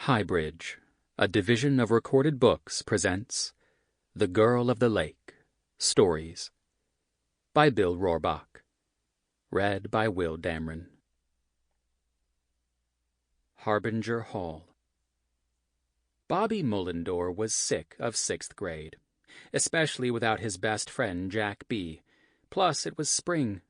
HighBridge, a division of Recorded Books, presents The Girl of the Lake, Stories, by Bill Roorbach. Read by Will Damron. Harbinger Hall. Bobby Mullendore was sick of 6th grade, especially without his best friend Jack B. Plus, it was spring.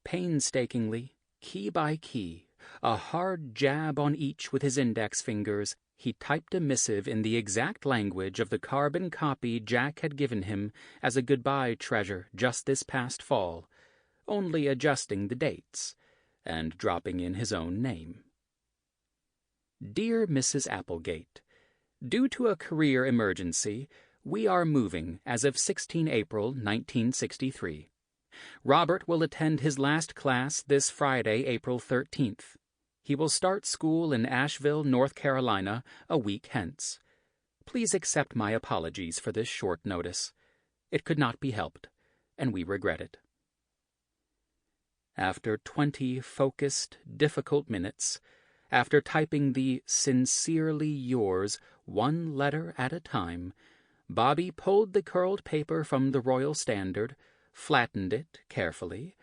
Painstakingly, key by key, a hard jab on each with his index fingers, he typed a missive in the exact language of the carbon copy Jack had given him as a goodbye treasure just this past fall, only adjusting the dates and dropping in his own name. Dear Mrs. Applegate, due to a career emergency, we are moving as of 16 April 1963. Robert will attend his last class this Friday, April 13th. He will start school in Asheville, North Carolina, a week hence. Please accept my apologies for this short notice. It could not be helped, and we regret it. After 20 focused, difficult minutes, after typing the "Sincerely yours" one letter at a time, Bobby pulled the curled paper from the Royal Standard, flattened it carefully,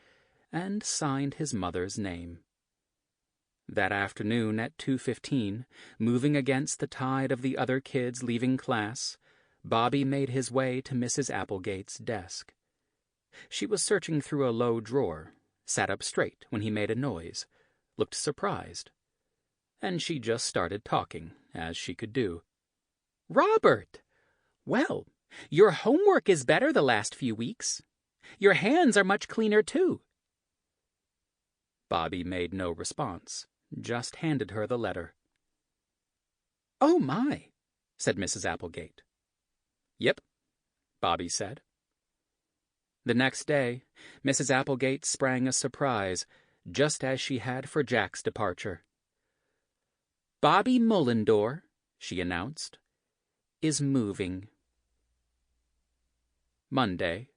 and signed his mother's name. That afternoon at 2:15, moving against the tide of the other kids leaving class, Bobby made his way to Mrs. Applegate's desk. She was searching through a low drawer, sat up straight when he made a noise, looked surprised, and she just started talking, as she could do. "Robert! Well, your homework is better the last few weeks. Your hands are much cleaner, too." Bobby made no response, just handed her the letter. "Oh, my," said Mrs. Applegate. "Yep," Bobby said. The next day, Mrs. Applegate sprang a surprise, just as she had for Jack's departure. "Bobby Mullendore," she announced, "is moving." Monday,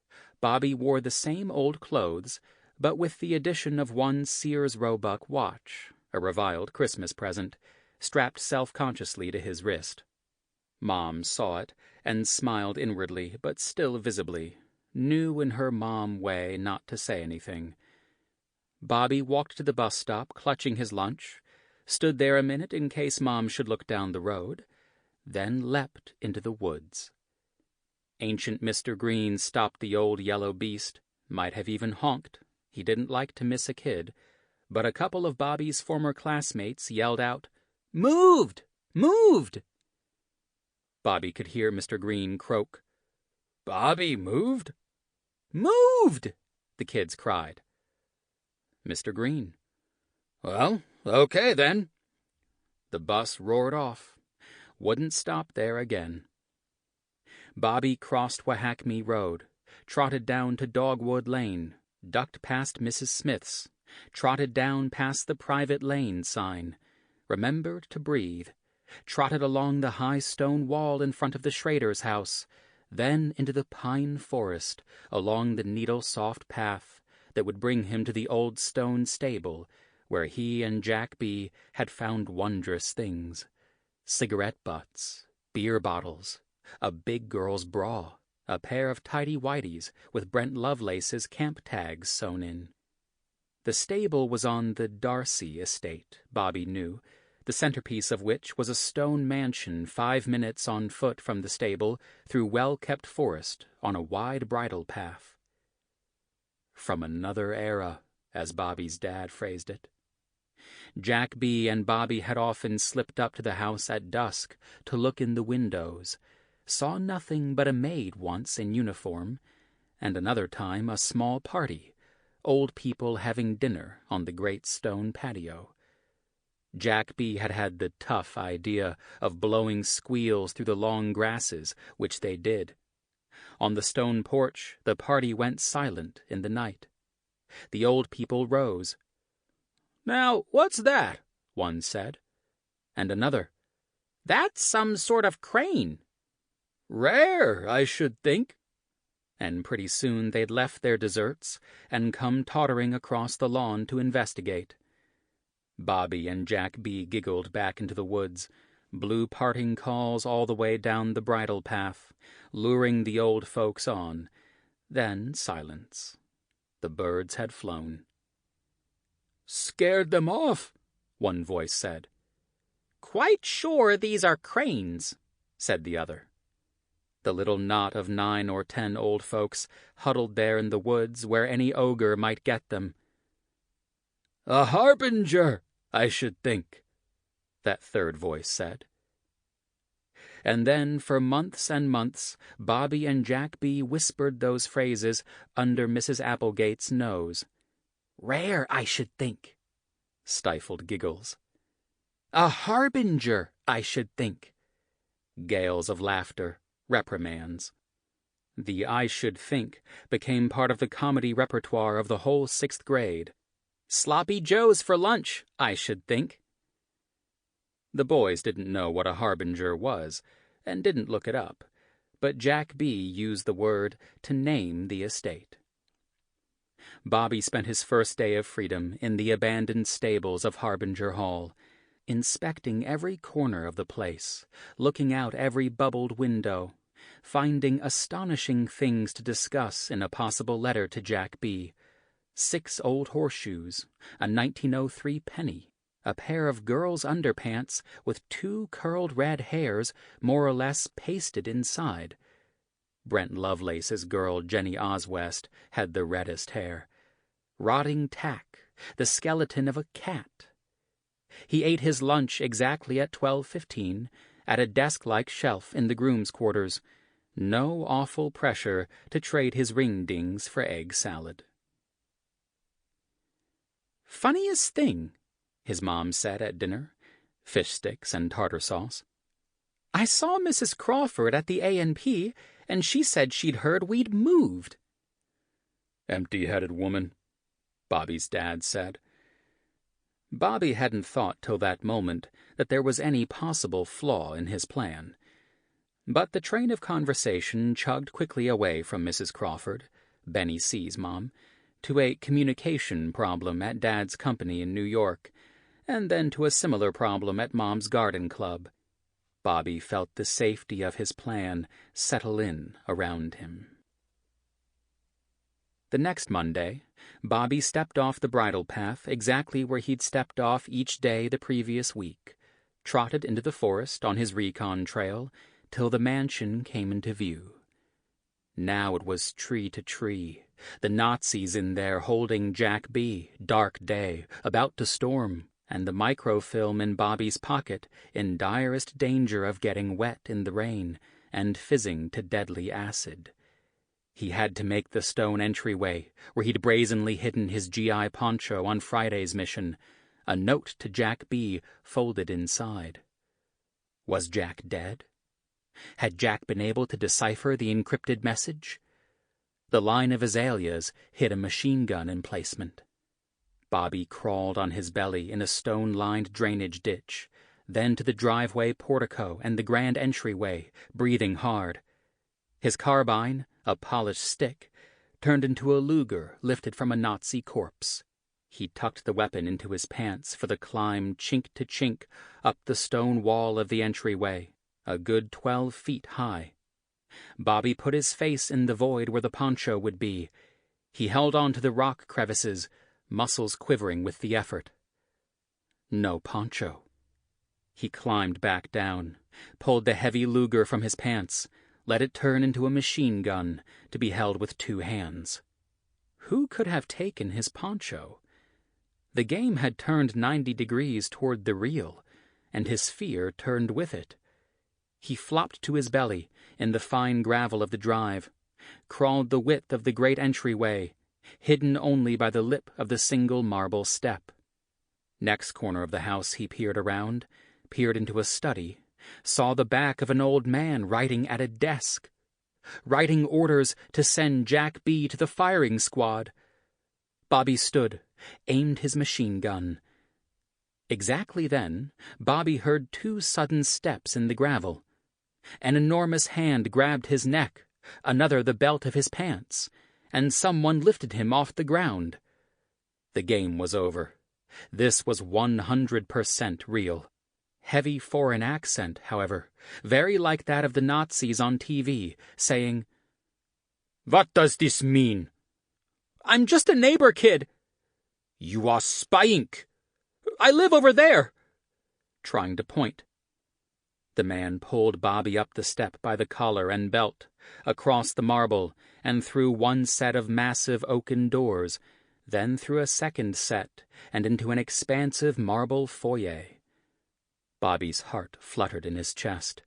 Bobby wore the same old clothes, but with the addition of one Sears Roebuck watch, a reviled Christmas present, strapped self-consciously to his wrist. Mom saw it and smiled inwardly, but still visibly, knew in her mom way not to say anything. Bobby walked to the bus stop, clutching his lunch, stood there a minute in case Mom should look down the road, then leapt into the woods. Ancient Mr. Green stopped the old yellow beast, might have even honked. He didn't like to miss a kid, but a couple of Bobby's former classmates yelled out, "Moved! Moved!" Bobby could hear Mr. Green croak, "Bobby moved?" "Moved!" the kids cried. Mr. Green, "Well, okay then." The bus roared off, wouldn't stop there again. Bobby crossed Wahackme Road, trotted down to Dogwood Lane, ducked past Mrs. Smith's, trotted down past the private lane sign, remembered to breathe, trotted along the high stone wall in front of the Schrader's house, then into the pine forest, along the needle-soft path that would bring him to the old stone stable where he and Jack B. had found wondrous things: cigarette butts, beer bottles, a big girl's bra, a pair of tighty-whities with Brent Lovelace's camp tags sewn in. The stable was on the Darcy estate, Bobby knew, the centerpiece of which was a stone mansion 5 minutes on foot from the stable through well-kept forest on a wide bridle path. From another era, as Bobby's dad phrased it. Jack B. and Bobby had often slipped up to the house at dusk to look in the windows, saw nothing but a maid once in uniform, and another time a small party, old people having dinner on the great stone patio. Jack B. had had the tough idea of blowing squeals through the long grasses, which they did. On the stone porch, the party went silent in the night. The old people rose. "Now, what's that?" one said. And another, "That's some sort of crane." "Rare, I should think." And pretty soon they'd left their desserts and come tottering across the lawn to investigate. Bobby and Jack B. giggled back into the woods, Blue parting calls all the way down the bridle path, luring the old folks on. Then silence. The birds had flown. "Scared them off," one voice said. "Quite sure these are cranes," said the other. The little knot of 9 or 10 old folks huddled there in the woods where any ogre might get them. "A harbinger, I should think," that third voice said. And then for months and months Bobby and Jack B. whispered those phrases under Mrs. Applegate's nose. "Rare, I should think," stifled giggles. "A harbinger, I should think," gales of laughter, reprimands. The "I should think" became part of the comedy repertoire of the whole 6th grade. "Sloppy Joes for lunch, I should think." The boys didn't know what a harbinger was, and didn't look it up, but Jack B. used the word to name the estate. Bobby spent his first day of freedom in the abandoned stables of Harbinger Hall, inspecting every corner of the place, looking out every bubbled window, finding astonishing things to discuss in a possible letter to Jack B. 6 old horseshoes, a 1903 penny, a pair of girls' underpants with 2 curled red hairs more or less pasted inside. Brent Lovelace's girl, Jenny Oswest, had the reddest hair. Rotting tack, the skeleton of a cat. He ate his lunch exactly at 12:15, at a desk-like shelf in the groom's quarters. No awful pressure to trade his ring-dings for egg salad. "Funniest thing," his mom said at dinner, fish sticks and tartar sauce. "I saw Mrs. Crawford at the A&P, and she said she'd heard we'd moved." "Empty-headed woman," Bobby's dad said. Bobby hadn't thought till that moment that there was any possible flaw in his plan. But the train of conversation chugged quickly away from Mrs. Crawford, Benny C.'s mom, to a communication problem at Dad's company in New York, and then to a similar problem at Mom's garden club. Bobby felt the safety of his plan settle in around him. The next Monday, Bobby stepped off the bridle path exactly where he'd stepped off each day the previous week, trotted into the forest on his recon trail till the mansion came into view. Now it was tree to tree, the Nazis in there holding Jack B., dark day, about to storm, and the microfilm in Bobby's pocket in direst danger of getting wet in the rain and fizzing to deadly acid. He had to make the stone entryway, where he'd brazenly hidden his GI poncho on Friday's mission, a note to Jack B. folded inside. Was Jack dead? Had Jack been able to decipher the encrypted message? The line of azaleas hid a machine gun emplacement. Bobby crawled on his belly in a stone-lined drainage ditch, then to the driveway portico and the grand entryway, breathing hard. His carbine, a polished stick, turned into a Luger lifted from a Nazi corpse. He tucked the weapon into his pants for the climb chink to chink up the stone wall of the entryway, a good 12 feet high. Bobby put his face in the void where the poncho would be. He held on to the rock crevices, muscles quivering with the effort. No poncho. He climbed back down, pulled the heavy Luger from his pants, let it turn into a machine gun to be held with 2 hands. Who could have taken his poncho? The game had turned 90 degrees toward the real, and his fear turned with it. He flopped to his belly in the fine gravel of the drive, crawled the width of the great entryway, hidden only by the lip of the single marble step. Next corner of the house he peered around, peered into a study, saw the back of an old man writing at a desk, writing orders to send Jack B. to the firing squad. Bobby stood, aimed his machine gun. Exactly then, Bobby heard 2 sudden steps in the gravel. An enormous hand grabbed his neck, another the belt of his pants, and someone lifted him off the ground. The game was over. This was 100% real. heavy foreign accent, however, very like that of the Nazis on TV, saying, "What does this mean?" "I'm just a neighbor kid." "You are spying." "I live over there," trying to point. The man pulled Bobby up the step by the collar and belt, across the marble, and through one set of massive oaken doors, then through a second set, and into an expansive marble foyer. Bobby's heart fluttered in his chest.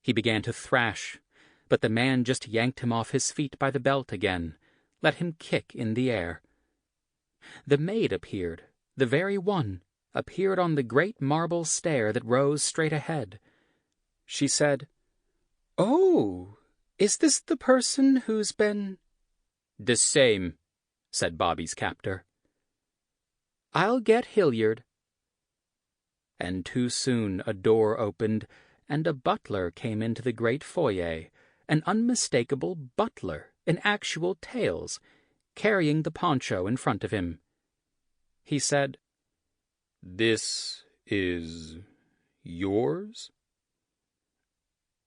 He began to thrash, but the man just yanked him off his feet by the belt again, let him kick in the air. The maid appeared, the very one, appeared on the great marble stair that rose straight ahead. She said, "Oh, is this the person who's been—" "The same," said Bobby's captor. "I'll get Hilliard." And too soon a door opened, and a butler came into the great foyer, an unmistakable butler in actual tails, carrying the poncho in front of him. He said, "This is yours?"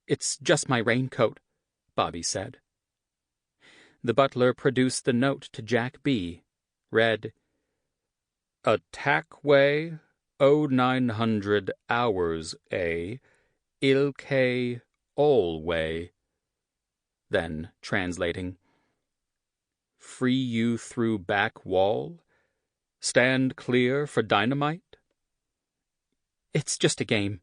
"It's just my raincoat," Bobby said. The butler produced the note to Jack B., read, "Attackway 0900 hours A, Ilkay Allway." Then, translating, "Free you through back wall? Stand clear for dynamite?" "It's just a game."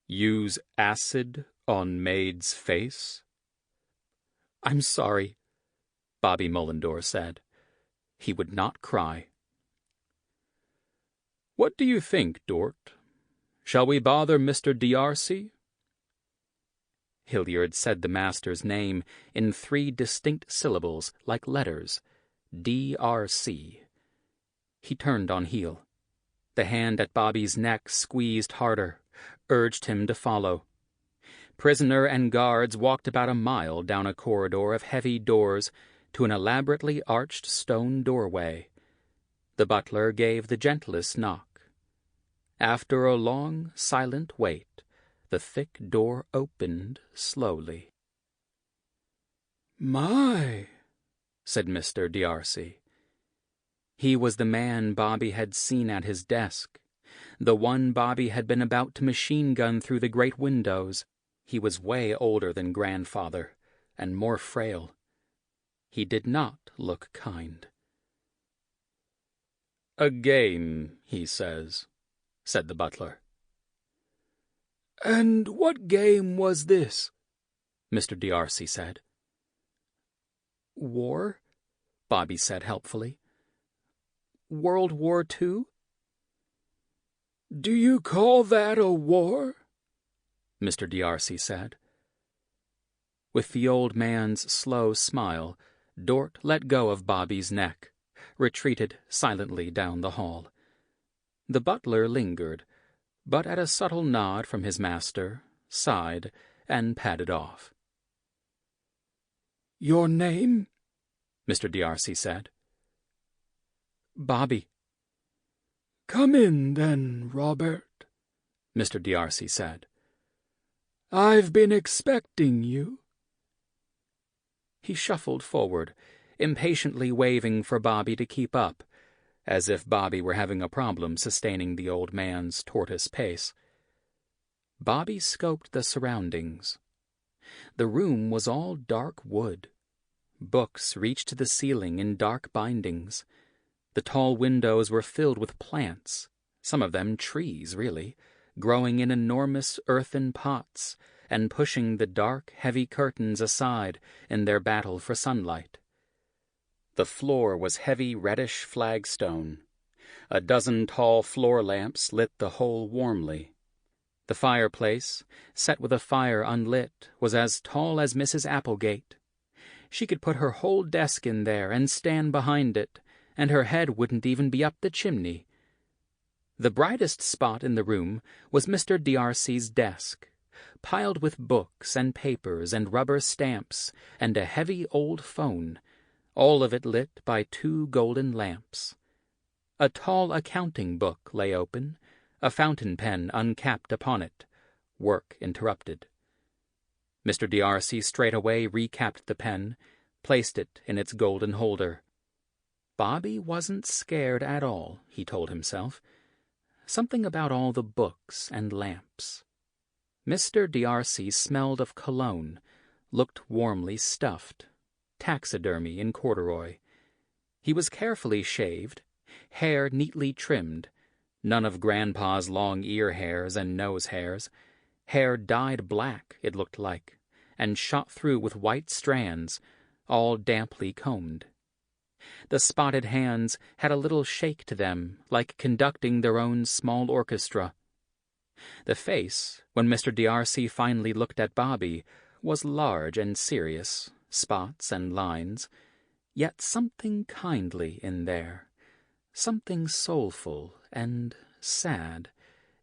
"Use acid on maid's face?" "I'm sorry," Bobby Mullendore said. He would not cry. "What do you think, Dort? Shall we bother Mr. D'Arcy?" Hilliard said the master's name in 3 distinct syllables like letters, D.R.C. He turned on heel. The hand at Bobby's neck squeezed harder, urged him to follow. Prisoner and guards walked about a mile down a corridor of heavy doors to an elaborately arched stone doorway. The butler gave the gentlest knock. After a long, silent wait, the thick door opened slowly. "My," said Mr. D'Arcy. He was the man Bobby had seen at his desk, the one Bobby had been about to machine-gun through the great windows. He was way older than grandfather, and more frail. He did not look kind. "A game, he says," said the butler. "And what game was this?" Mr. D'Arcy said. "War," Bobby said helpfully. "World War II?" "Do you call that a war?" Mr. D'Arcy said. With the old man's slow smile, Dort let go of Bobby's neck, retreated silently down the hall. The butler lingered, but at a subtle nod from his master, sighed, and padded off. "Your name?" Mr. D'Arcy said. "Bobby." "Come in, then, Robert," Mr. D'Arcy said. "I've been expecting you." He shuffled forward, impatiently waving for Bobby to keep up, as if Bobby were having a problem sustaining the old man's tortoise pace. Bobby scoped the surroundings. The room was all dark wood. Books reached to the ceiling in dark bindings. The tall windows were filled with plants, some of them trees, really, growing in enormous earthen pots and pushing the dark, heavy curtains aside in their battle for sunlight. The floor was heavy reddish flagstone. A dozen tall floor lamps lit the whole warmly. The fireplace, set with a fire unlit, was as tall as Mrs. Applegate. She could put her whole desk in there and stand behind it, and her head wouldn't even be up the chimney. The brightest spot in the room was Mr. D'Arcy's desk, piled with books and papers and rubber stamps and a heavy old phone, all of it lit by 2 golden lamps. A tall accounting book lay open, a fountain pen uncapped upon it, work interrupted. Mr. D'Arcy straightway recapped the pen, placed it in its golden holder. Bobby wasn't scared at all, he told himself. Something about all the books and lamps. Mr. D'Arcy smelled of cologne, looked warmly stuffed, taxidermy in corduroy. He was carefully shaved, hair neatly trimmed, none of Grandpa's long ear hairs and nose hairs, hair dyed black, it looked like, and shot through with white strands, all damply combed. The spotted hands had a little shake to them, like conducting their own small orchestra. The face, when Mr. D'Arcy finally looked at Bobby, was large and serious, spots and lines, yet something kindly in there, something soulful and sad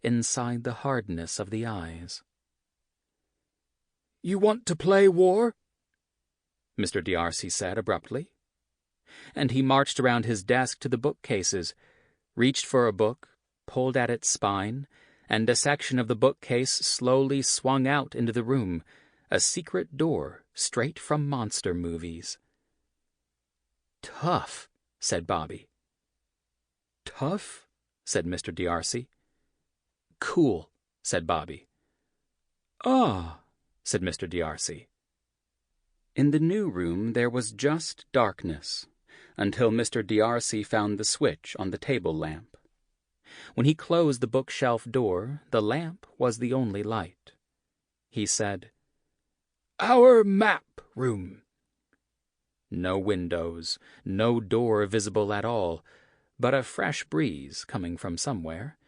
inside the hardness of the eyes. "You want to play war?" Mr. D'Arcy said abruptly. And he marched around his desk to the bookcases, reached for a book, pulled at its spine, and a section of the bookcase slowly swung out into the room, a secret door straight from monster movies. "Tough," said Bobby. "Tough?" said Mr. D'Arcy. "Cool," said Bobby. "Ah," said Mr. D'Arcy. In the new room there was just darkness, until Mr. D'Arcy found the switch on the table lamp. When he closed the bookshelf door, the lamp was the only light. He said, "Our map room." No windows, no door visible at all, but a fresh breeze coming from somewhere.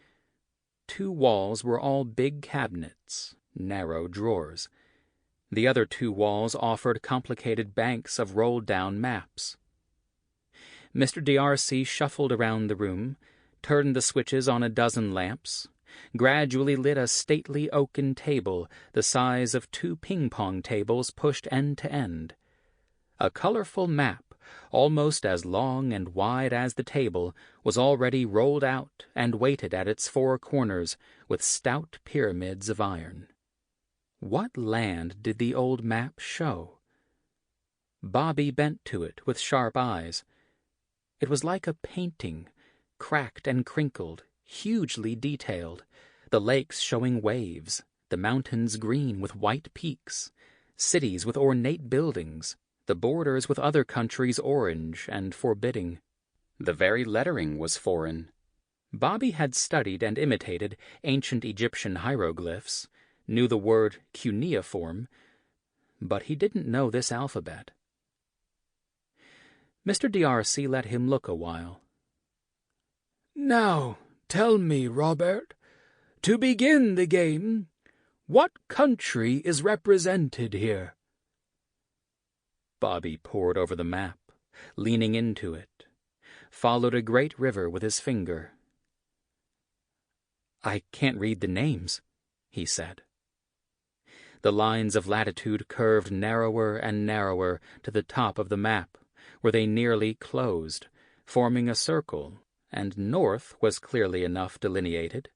2 walls were all big cabinets, narrow drawers. The other 2 walls offered complicated banks of rolled-down maps. Mr. D'Arcy shuffled around the room, turned the switches on a dozen lamps, gradually lit a stately oaken table the size of 2 ping-pong tables pushed end to end. A colorful map, almost as long and wide as the table, was already rolled out and weighted at its 4 corners with stout pyramids of iron. What land did the old map show? Bobby bent to it with sharp eyes. It was like a painting, cracked and crinkled, hugely detailed, the lakes showing waves, the mountains green with white peaks, cities with ornate buildings, the borders with other countries orange and forbidding. The very lettering was foreign. Bobby had studied and imitated ancient Egyptian hieroglyphs, knew the word cuneiform, but he didn't know this alphabet. Mr. D'Arcy let him look a while. "Now, tell me, Robert, to begin the game, what country is represented here?" Bobby pored over the map, leaning into it, followed a great river with his finger. "I can't read the names," he said. The lines of latitude curved narrower and narrower to the top of the map, where they nearly closed, forming a circle, and north was clearly enough delineated.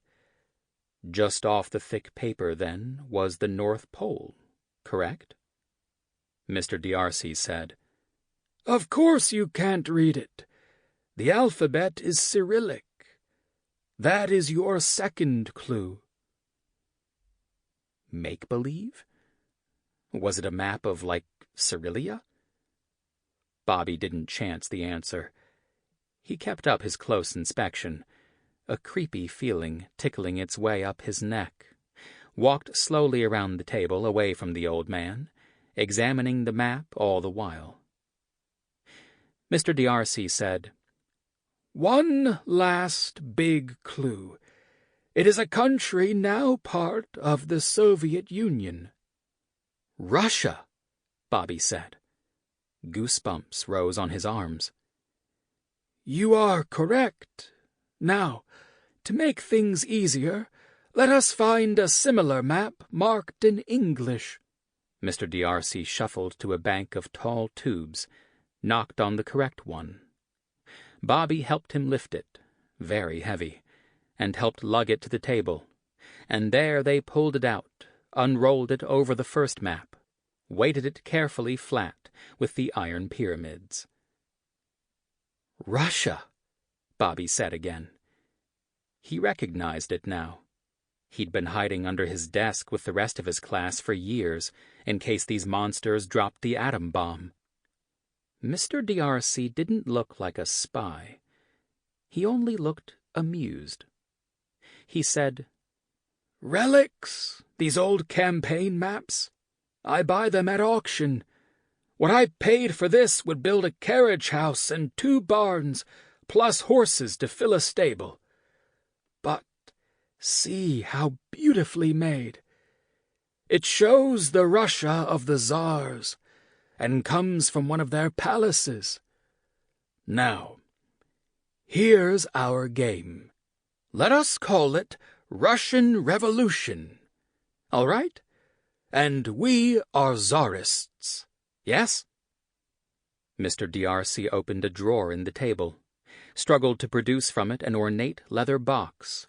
Just off the thick paper, then, was the North Pole, correct? Mr. D'Arcy said, "Of course you can't read it. The alphabet is Cyrillic. That is your second clue." Make-believe? Was it a map of, like, Cyrillia? Bobby didn't chance the answer. He kept up his close inspection, a creepy feeling tickling its way up his neck, walked slowly around the table away from the old man, examining the map all the while. Mr. D'Arcy said, "One last big clue. It is a country now part of the Soviet Union." "Russia," Bobby said. Goosebumps rose on his arms. "You are correct. Now, to make things easier, let us find a similar map marked in English." Mr. D'Arcy shuffled to a bank of tall tubes, knocked on the correct one. Bobby helped him lift it, very heavy, and helped lug it to the table, and there they pulled it out, unrolled it over the first map, weighted it carefully flat with the iron pyramids. "Russia," Bobby said again. He recognized it now. He'd been hiding under his desk with the rest of his class for years, in case these monsters dropped the atom bomb. Mr. D'Arcy didn't look like a spy. He only looked amused. He said, "Relics, these old campaign maps. I buy them at auction. What I paid for this would build a carriage house and 2 barns, plus horses to fill a stable. But see how beautifully made. It shows the Russia of the Tsars, and comes from one of their palaces. Now, here's our game. Let us call it Russian Revolution. All right? And we are Tsarists. Yes?" Mr. D'Arcy opened a drawer in the table, struggled to produce from it an ornate leather box,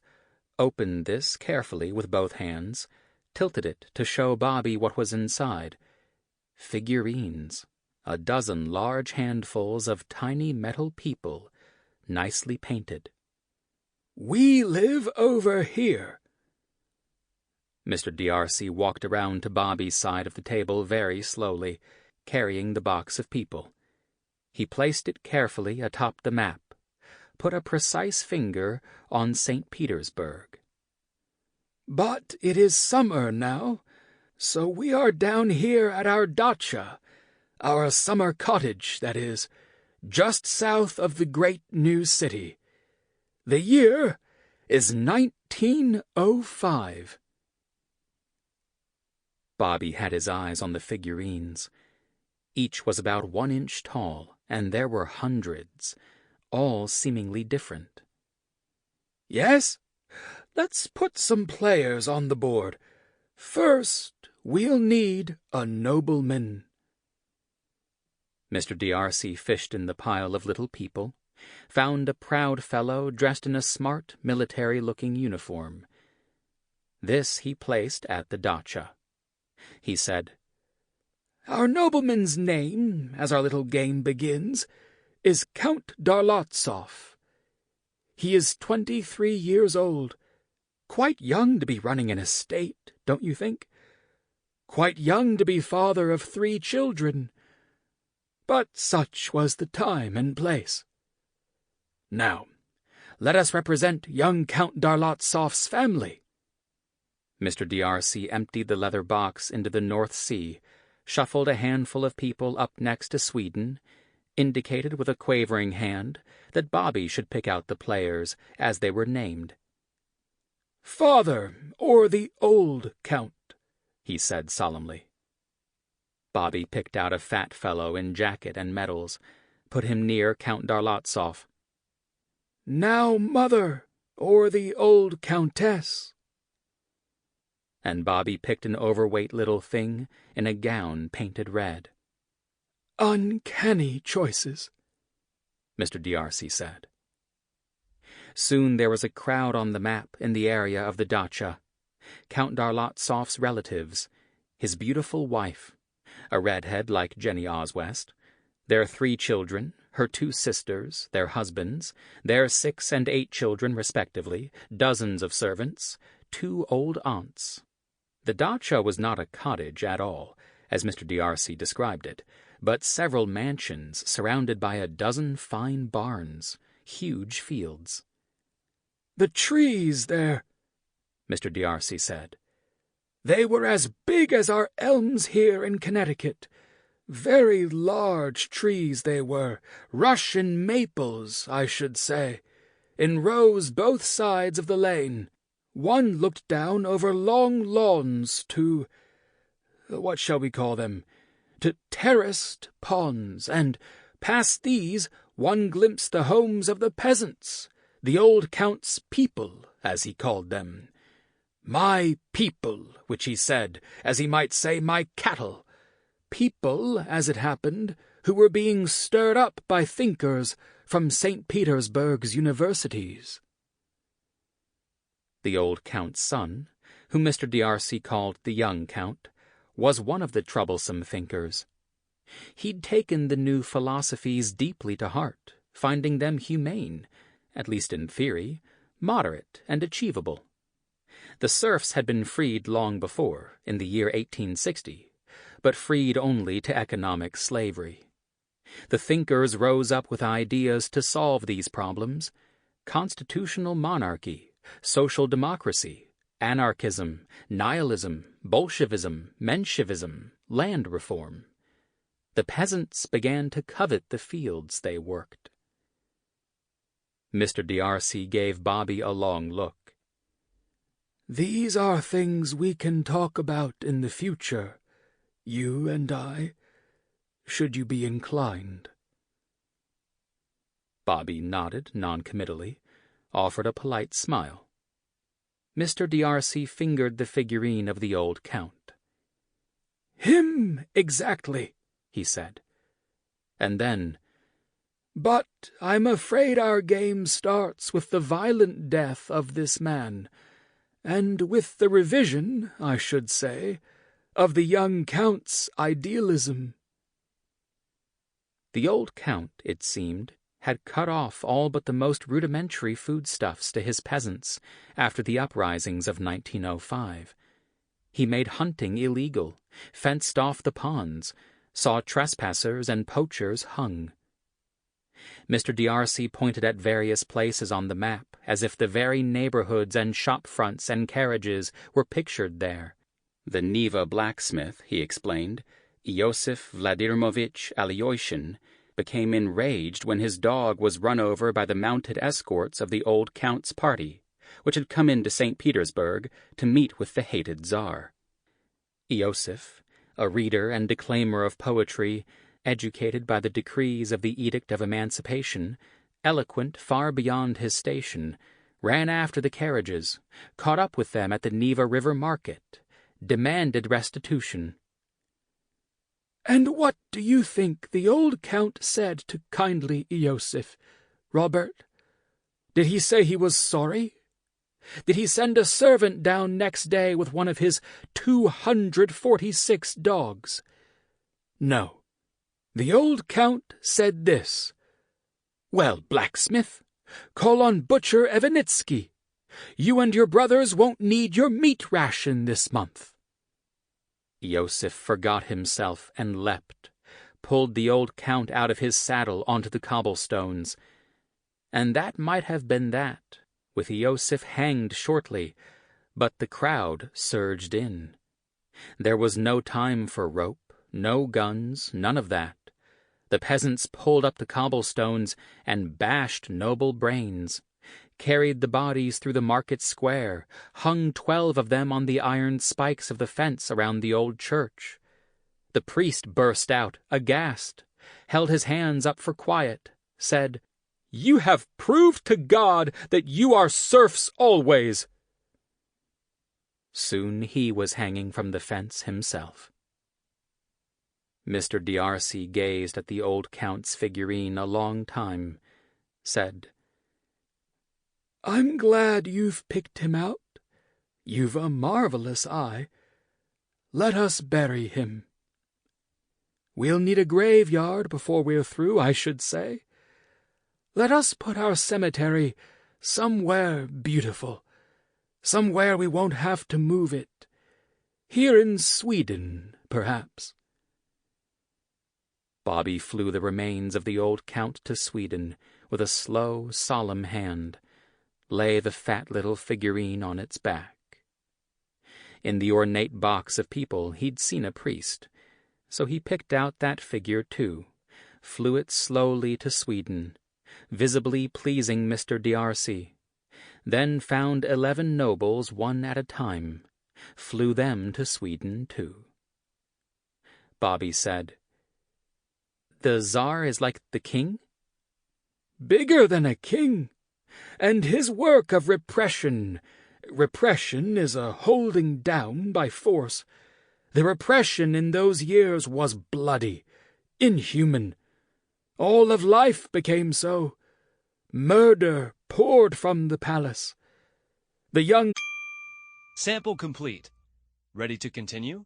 opened this carefully with both hands, tilted it to show Bobby what was inside. Figurines, a dozen large handfuls of tiny metal people, nicely painted. "We live over here." Mr. D'Arcy walked around to Bobby's side of the table very slowly, carrying the box of people. He placed it carefully atop the map, put a precise finger on St. Petersburg. "But it is summer now, so we are down here at our dacha, our summer cottage, that is, just south of the great new city. The year is 1905. Bobby had his eyes on the figurines. Each was about 1 inch tall, and there were hundreds, all seemingly different. "Yes? Let's put some players on the board. First, we'll need a nobleman." Mr. D'Arcy fished in the pile of little people, found a proud fellow dressed in a smart, military-looking uniform. This he placed at the dacha. He said, "Our nobleman's name, as our little game begins, is Count Darlotsov. He is 23 years old. Quite young to be running an estate, don't you think? Quite young to be father of 3 children. But such was the time and place. Now, let us represent young Count Darlotsov's family." Mr. D'Arcy emptied the leather box into the North Sea, shuffled a handful of people up next to Sweden, indicated with a quavering hand that Bobby should pick out the players as they were named. "Father, or the old Count," he said solemnly. Bobby picked out a fat fellow in jacket and medals, put him near Count Darlotsov. "Now, mother, or the old Countess." And Bobby picked an overweight little thing in a gown painted red. "Uncanny choices," Mr. D'Arcy said. Soon there was a crowd on the map in the area of the dacha. Count Darlotsov's relatives, his beautiful wife, a redhead like Jenny Oswest, their 3 children, her 2 sisters, their husbands, their 6 and 8 children respectively, dozens of servants, 2 old aunts. The dacha was not a cottage at all, as Mr. D'Arcy described it, but several mansions surrounded by a dozen fine barns, huge fields. "The trees there," Mr. D'Arcy said. "They were as big as our elms here in Connecticut. Very large trees they were, Russian maples, I should say, in rows both sides of the lane. One looked down over long lawns to, what shall we call them, to terraced ponds, and past these one glimpsed the homes of the peasants, the old Count's people, as he called them. My people, which he said, as he might say my cattle. People, as it happened, who were being stirred up by thinkers from St. Petersburg's universities." The old Count's son, whom Mr. D'Arcy called the young Count, was one of the troublesome thinkers. He'd taken the new philosophies deeply to heart, finding them humane, at least in theory, moderate and achievable. The serfs had been freed long before, in the year 1860, but freed only to economic slavery. The thinkers rose up with ideas to solve these problems: constitutional monarchy, social democracy, anarchism, nihilism, Bolshevism, Menshevism, land reform. The peasants began to covet the fields they worked. Mr. D'Arcy gave Bobby a long look. "These are things we can talk about in the future, you and I, should you be inclined." Bobby nodded noncommittally, offered a polite smile. Mr. D'Arcy fingered the figurine of the old Count. "Him, exactly," he said. And then, "But I'm afraid our game starts with the violent death of this man, and with the revision, I should say, of the young Count's idealism." The old Count, it seemed, had cut off all but the most rudimentary foodstuffs to his peasants after the uprisings of 1905. He made hunting illegal, fenced off the ponds, saw trespassers and poachers hung. Mr. D'Arcy pointed at various places on the map, as if the very neighborhoods and shop fronts and carriages were pictured there. The Neva blacksmith, he explained, Iosif Vladimirovich Alyoshin, became enraged when his dog was run over by the mounted escorts of the old Count's party, which had come into St. Petersburg to meet with the hated Tsar. Iosif, a reader and declaimer of poetry, educated by the decrees of the Edict of Emancipation, eloquent far beyond his station, ran after the carriages, caught up with them at the Neva River market, demanded restitution. "And what do you think the old Count said to kindly Iosif, Robert? Did he say he was sorry? Did he send a servant down next day with one of his 246 dogs? No. The old Count said this: 'Well, blacksmith, call on Butcher Evanitsky. You and your brothers won't need your meat ration this month.'" Iosif forgot himself and leapt, pulled the old Count out of his saddle onto the cobblestones. And that might have been that, with Iosif hanged shortly, but the crowd surged in. There was no time for rope, no guns, none of that. The peasants pulled up the cobblestones and bashed noble brains, carried the bodies through the market square, hung 12 of them on the iron spikes of the fence around the old church. The priest burst out, aghast, held his hands up for quiet, said, "You have proved to God that you are serfs always." Soon he was hanging from the fence himself. Mr. D'Arcy gazed at the old Count's figurine a long time, said, "I'm glad you've picked him out. You've a marvelous eye. Let us bury him. We'll need a graveyard before we're through, I should say. Let us put our cemetery somewhere beautiful, somewhere we won't have to move it. Here in Sweden, perhaps." Bobby flew the remains of the old Count to Sweden with a slow, solemn hand, lay the fat little figurine on its back. In the ornate box of people he'd seen a priest, so he picked out that figure too, flew it slowly to Sweden, visibly pleasing Mr. D'Arcy, then found 11 nobles one at a time, flew them to Sweden too. Bobby said, "The Tsar is like the king?" "Bigger than a king. And his work of repression is a holding down by force. The repression in those years was bloody, inhuman. All of life became so. Murder poured from the palace. The young... Sample complete. Ready to continue?